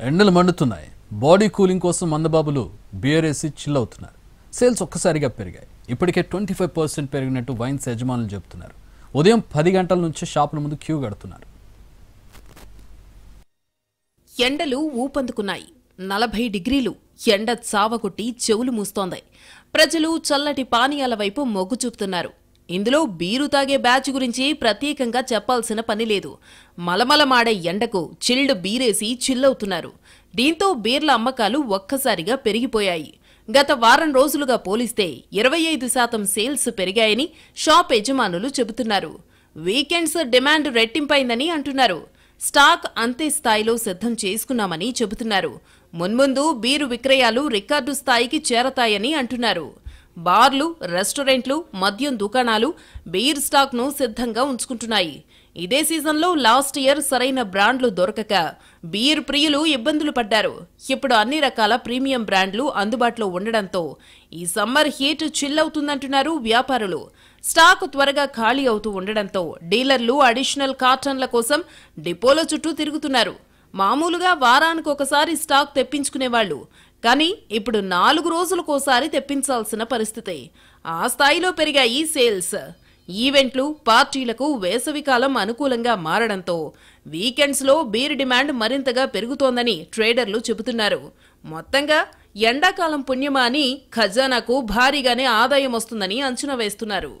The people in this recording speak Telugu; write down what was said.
ఎండలు మండుతున్నాయి. బాడీ కూలింగ్ కోసం మందబాబులు బియర్ వేసి చిల్ అవుతున్నారు. సేల్స్ ఒక్కసారిగా పెరిగాయి. ఇప్పటికే 25% పెరిగినట్టు వైన్స్ యజమానులు చెబుతున్నారు. ఉదయం 10 గంటల నుంచి షాపుల ముందు క్యూ కడుతున్నారు. ఎండలు ఊపందుకున్నాయి. 40 డిగ్రీలు ఎండ చావగొట్టి చెవులు మూస్తోంది. ప్రజలు చల్లటి పానీయాల వైపు మొగ్గు చూపుతున్నారు. ఇందులో బీరు తాగే బ్యాచ్ గురించి ప్రత్యేకంగా చెప్పాల్సిన పని లేదు. మలమలమాడే ఎండకు చిల్డ్ బీరేసి చిల్లవుతున్నారు. దీంతో బీర్ల అమ్మకాలు ఒక్కసారిగా పెరిగిపోయాయి. గత వారం రోజులుగా పోలిస్తే 25% సేల్స్ పెరిగాయని షాప్ యజమానులు చెబుతున్నారు. వీకెండ్స్ డిమాండ్ రెట్టింపైందని అంటున్నారు. స్టాక్ అంతే స్థాయిలో సిద్ధం చేసుకున్నామని చెబుతున్నారు. మున్ముందు బీరు విక్రయాలు రికార్డు స్థాయికి చేరతాయని అంటున్నారు. బార్లు, రెస్టారెంట్లు, మద్యం దుకాణాలు బీర్ స్టాక్ను సిద్ధంగా ఉంచుకుంటున్నాయి. ఇదే సీజన్లో లాస్ట్ ఇయర్ సరైన బ్రాండ్లు దొరకక బీర్ ప్రియులు ఇబ్బందులు పడ్డారు. ఇప్పుడు అన్ని రకాల ప్రీమియం బ్రాండ్లు అందుబాటులో ఉండడంతో ఈ సమ్మర్ హీట్ చిల్లవుతుందంటున్నారు వ్యాపారులు. స్టాక్ త్వరగా ఖాళీ అవుతూ ఉండడంతో డీలర్లు అడిషనల్ కార్టన్ల కోసం డిపోల చుట్టూ తిరుగుతున్నారు. మామూలుగా వారానికొకసారి స్టాక్ తెప్పించుకునేవాళ్లు, కానీ ఇప్పుడు 4 రోజులకోసారి తెప్పించాల్సిన పరిస్థితి. ఆ స్థాయిలో పెరిగాయి సేల్స్. ఈవెంట్లు, పార్టీలకు వేసవికాలం అనుకూలంగా మారడంతో వీకెండ్స్లో బీర్ డిమాండ్ మరింతగా పెరుగుతోందని ట్రేడర్లు చెబుతున్నారు. మొత్తంగా ఎండాకాలం పుణ్యమా అని ఖజానాకు భారీగానే ఆదాయం వస్తుందని అంచనా వేస్తున్నారు.